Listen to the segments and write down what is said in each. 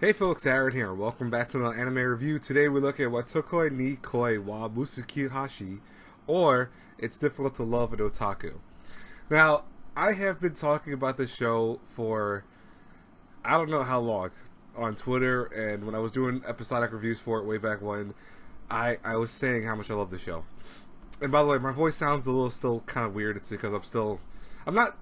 Hey folks, Aaron here. Welcome back to another anime review. Today we look at Wotaku ni Koi wa Muzukashii, or It's Difficult to Love an Otaku. Now, I have been talking about this show for I don't know how long on Twitter, and when I was doing episodic reviews for it way back when, I was saying how much I love the show. And by the way, my voice sounds a little still kind of weird. It's because I'm not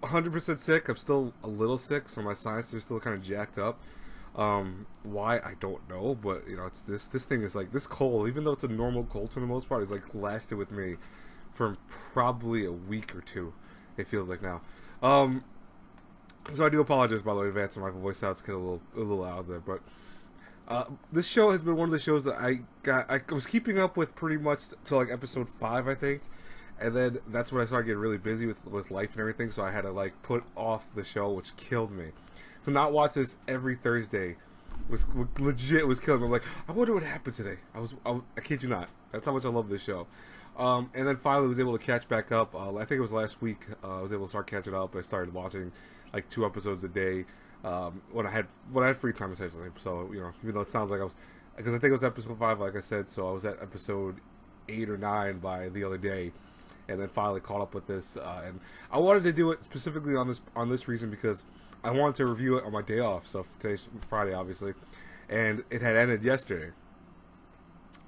100% sick. I'm still a little sick, so my sinuses are still kind of jacked up. Why I don't know, but you know, it's this thing is like this cold, even though it's a normal cold for the most part, is like lasted with me for probably a week or two. It feels like now. So I do apologize by the way in advance, and my voice sounds kind of a little out there, but this show has been one of the shows that I was keeping up with pretty much till like episode 5, I think. And then that's when I started getting really busy with life and everything, so I had to like put off the show, which killed me. To not watch this every Thursday was killing me. I'm like, I wonder what happened today. I kid you not. That's how much I love this show. And then finally was able to catch back up. I think it was last week. I was able to start catching up. I started watching like 2 episodes a day when I had free time essentially. So you know, even though it sounds like because I think it was episode 5, like I said. So I was at episode 8 or 9 by the other day. And then finally caught up with this, and I wanted to do it specifically on this reason because I wanted to review it on my day off. So today's Friday, obviously, and it had ended yesterday.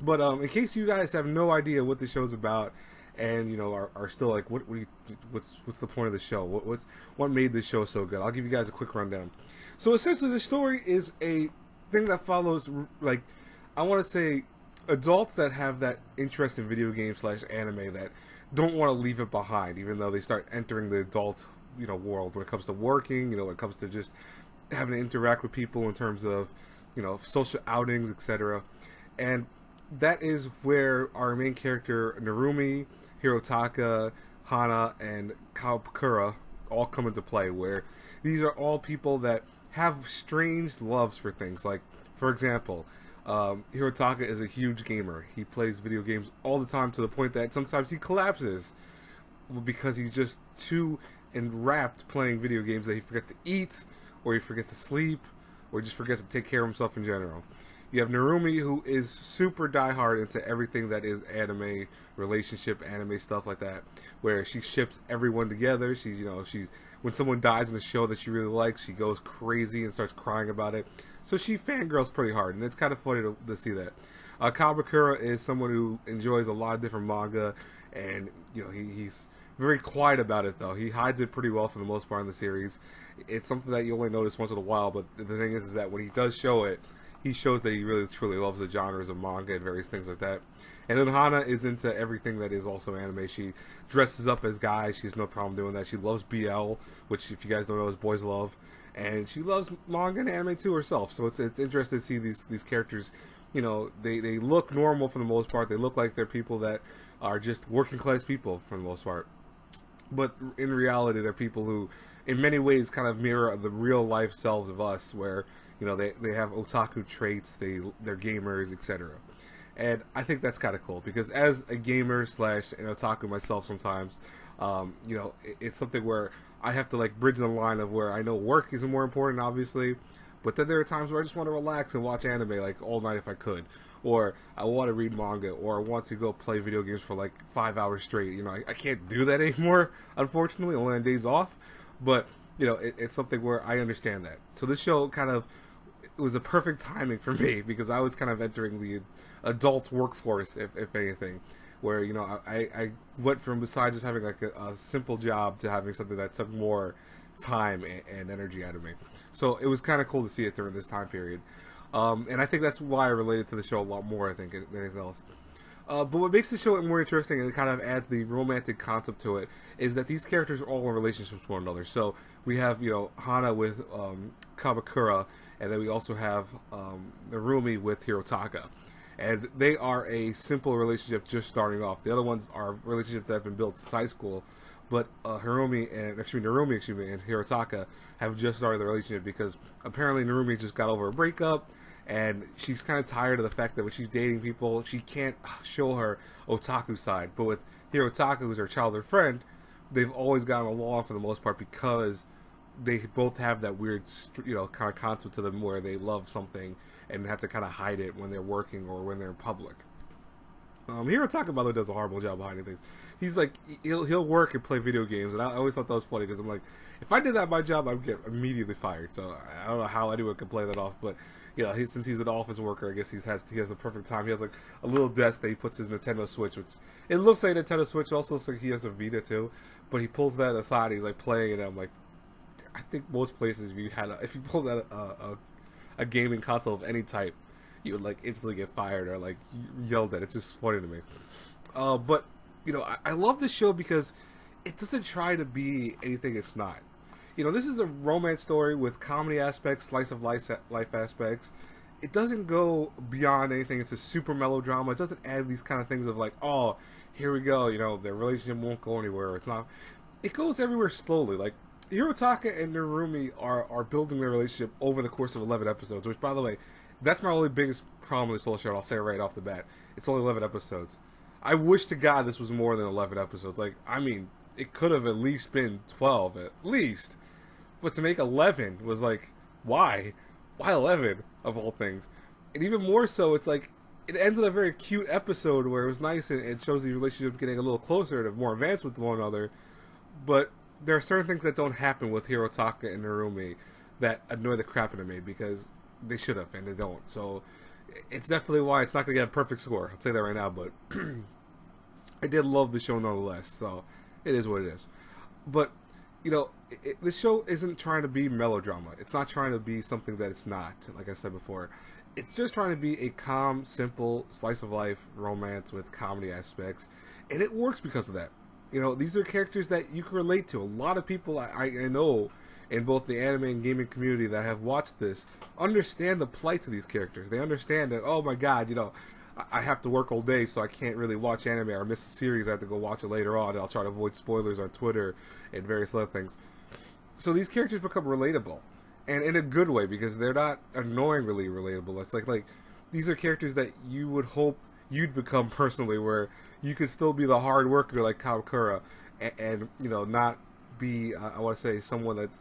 But in case you guys have no idea what the show's about, and you know are still like, what's the point of the show? What made this show so good? I'll give you guys a quick rundown. So essentially, the story is a thing that follows, like, I want to say, adults that have that interest in video games / anime that don't want to leave it behind, even though they start entering the adult, you know, world when it comes to working, you know, when it comes to just having to interact with people in terms of, you know, social outings, etc. And that is where our main character Narumi, Hirotaka, Hana, and Kawakura all come into play, where these are all people that have strange loves for things. Like, for example, Hirotaka is a huge gamer. He plays video games all the time to the point that sometimes he collapses because he's just too enwrapped playing video games that he forgets to eat, or he forgets to sleep, or he just forgets to take care of himself in general. You have Narumi, who is super diehard into everything that is anime, relationship, anime stuff like that, where she ships everyone together. She's when someone dies in a show that she really likes, she goes crazy and starts crying about it. So she fangirls pretty hard, and it's kind of funny to see that. Kawakura is someone who enjoys a lot of different manga, and you know he's very quiet about it, though. He hides it pretty well for the most part in the series. It's something that you only notice once in a while, but the thing is that when he does show it, he shows that he really truly loves the genres of manga and various things like that. And then Hana is into everything that is also anime. She dresses up as guys. She has no problem doing that. She loves BL, which, if you guys don't know, is boys love. And she loves manga and anime too herself. So it's interesting to see these characters. You know, they look normal for the most part. They look like they're people that are just working class people for the most part. But in reality, they're people who, in many ways, kind of mirror the real life selves of us, where, you know, they have otaku traits, they're gamers, etc. And I think that's kind of cool, because as a gamer / an otaku myself sometimes, you know, it's something where I have to like bridge the line of where I know work is more important, obviously, but then there are times where I just want to relax and watch anime like all night if I could, or I want to read manga, or I want to go play video games for like 5 hours straight. You know, I can't do that anymore, unfortunately, only on days off, but you know, it's something where I understand that. So this show it was a perfect timing for me, because I was kind of entering the adult workforce, if anything, where, you know, I went from, besides just having like a simple job, to having something that took more time and energy out of me. So it was kind of cool to see it during this time period. And I think that's why I related to the show a lot more, I think, than anything else. But what makes the show more interesting, and it kind of adds the romantic concept to it, is that these characters are all in relationships with one another. So we have, you know, Hana with Kawakura, and then we also have Narumi with Hirotaka. And they are a simple relationship just starting off. The other ones are relationships that have been built since high school. But Narumi and Hirotaka have just started the relationship because apparently Narumi just got over a breakup, and she's kind of tired of the fact that when she's dating people, she can't show her otaku side. But with Hirotaka, who's her childhood friend, they've always gotten along for the most part because they both have that weird, kind of concept to them where they love something and have to kind of hide it when they're working or when they're in public. Otaku, by the way, does a horrible job of hiding things. He's like, he'll work and play video games, and I always thought that was funny because I'm like, if I did that my job, I'd get immediately fired. So I don't know how anyone can play that off, but since he's an office worker, I guess he has the perfect time. He has like a little desk that he puts his Nintendo Switch, which it looks like a Nintendo Switch. Also looks like he has a Vita too, but he pulls that aside. He's like playing it. And I'm like, I think most places if you pulled out a gaming console of any type, you would like instantly get fired or like yelled at. It's just funny to me. But I love this show because it doesn't try to be anything it's not. This is a romance story with comedy aspects, slice of life aspects. It doesn't go beyond anything. It's a super melodrama. It doesn't add these kind of things of like, oh, here we go. Their relationship won't go anywhere. It's not. It goes everywhere slowly. Like Hirotaka and Narumi are building their relationship over the course of 11 episodes. Which, by the way, that's my only biggest problem with this whole show. And I'll say it right off the bat. It's only 11 episodes. I wish to God this was more than 11 episodes. Like, I mean, it could have at least been 12, at least. But to make 11 was like, why? Why 11, of all things? And even more so, it's like, it ends with a very cute episode where it was nice and it shows the relationship getting a little closer and more advanced with one another. But there are certain things that don't happen with Hirotaka and Narumi that annoy the crap out of me because they should have and they don't. So it's definitely why it's not going to get a perfect score. I'll say that right now, but I did love the show nonetheless. So it is what it is. But this show isn't trying to be melodrama. It's not trying to be something that it's not, like I said before. It's just trying to be a calm, simple, slice of life romance with comedy aspects. And it works because of that. These are characters that you can relate to. A lot of people I know in both the anime and gaming community that have watched this understand the plight of these characters. They understand that, oh my god, I have to work all day, so I can't really watch anime or miss a series. I have to go watch it later on, and I'll try to avoid spoilers on Twitter and various other things. So these characters become relatable, and in a good way, because they're not annoyingly relatable. It's like these are characters that you would hope you'd become personally, where you could still be the hard worker like Kamakura, and not be, I want to say, someone that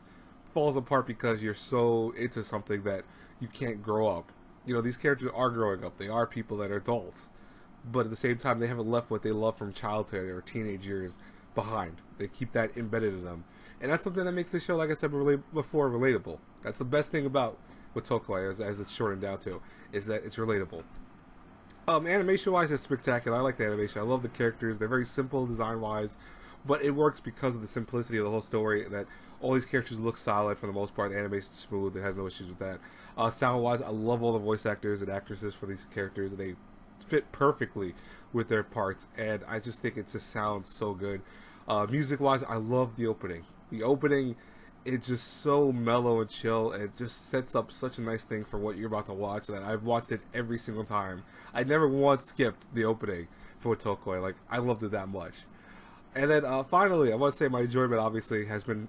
falls apart because you're so into something that you can't grow up. These characters are growing up. They are people that are adults. But at the same time, they haven't left what they love from childhood or teenage years behind. They keep that embedded in them. And that's something that makes this show, like I said before, relatable. That's the best thing about Wotaku, as it's shortened down to, is that it's relatable. Animation-wise, it's spectacular. I like the animation. I love the characters. They're very simple design-wise. But it works because of the simplicity of the whole story, that all these characters look solid for the most part. The animation's smooth. It has no issues with that. Sound-wise, I love all the voice actors and actresses for these characters. They fit perfectly with their parts, and I just think it just sounds so good. Music-wise, I love the opening. The opening, it's just so mellow and chill. It just sets up such a nice thing for what you're about to watch that I've watched it every single time. I never once skipped the opening for Wotaku. Like, I loved it that much. And then finally, I want to say my enjoyment obviously has been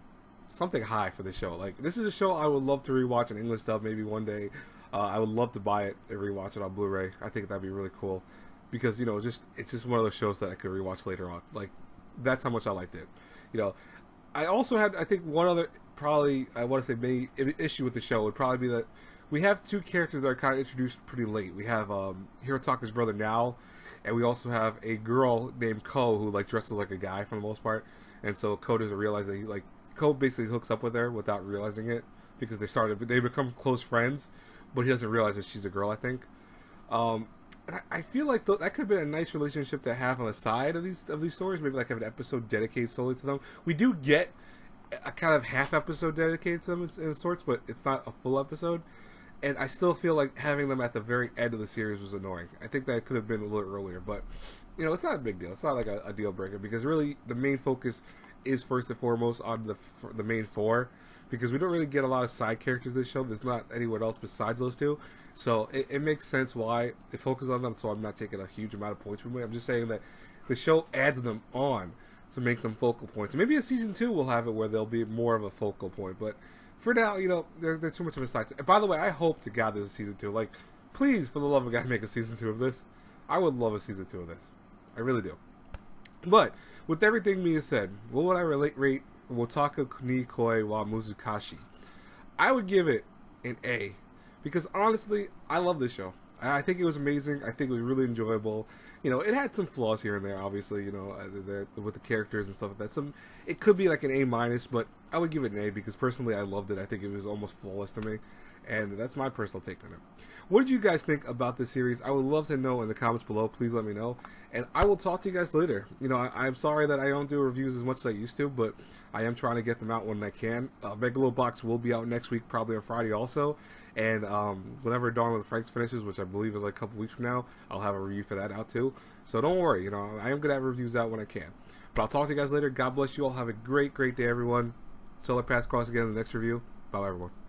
something high for the show. Like, this is a show I would love to rewatch in English dub maybe one day. I would love to buy it and rewatch it on Blu-ray. I think that'd be really cool because it's just one of those shows that I could rewatch later on. Like, that's how much I liked it. I also had, I think, one other probably I want to say main issue with the show would probably be that we have two characters that are kind of introduced pretty late. We have Hirotaka's brother Now, and we also have a girl named Ko who like dresses like a guy for the most part, and so Ko doesn't realize that Ko basically hooks up with her without realizing it because they become close friends, but he doesn't realize that she's a girl, I think. And I feel like that could have been a nice relationship to have on the side of these stories. Maybe like have an episode dedicated solely to them. We do get a kind of half episode dedicated to them in sorts, but it's not a full episode. And I still feel like having them at the very end of the series was annoying. I think that could have been a little earlier, but it's not a big deal. It's not like a deal breaker because really the main focus is first and foremost on the main four, because we don't really get a lot of side characters in this show. There's not anyone else besides those two, so it makes sense why they focus on them. So I'm not taking a huge amount of points from it. I'm just saying that the show adds them on to make them focal points. And maybe a season 2 will have it where they'll be more of a focal point, but for now, they're too much of a side. And by the way, I hope to God there's a season 2. Like, please, for the love of God, make a season 2 of this. I would love a season 2 of this. I really do. But with everything being said, what would I rate Wotaku ni Koi wa Muzukashii. I would give it an A because honestly, I love this show. I think it was amazing. I think it was really enjoyable. You know, it had some flaws here and there, obviously. You know, with the characters and stuff like that. It could be like an A minus, but I would give it an A because personally, I loved it. I think it was almost flawless to me, and that's my personal take on it. What did you guys think about this series? I would love to know in the comments below. Please let me know, and I will talk to you guys later. You know, I'm sorry that I don't do reviews as much as I used to, but I am trying to get them out when I can. Megalobox will be out next week, probably on Friday also. And whenever Dawn of the Franks finishes, which I believe is like a couple weeks from now, I'll have a review for that out too. So don't worry, you know, I am going to have reviews out when I can. But I'll talk to you guys later. God bless you all. Have a great, great day, everyone. Until our paths cross again in the next review. Bye, everyone.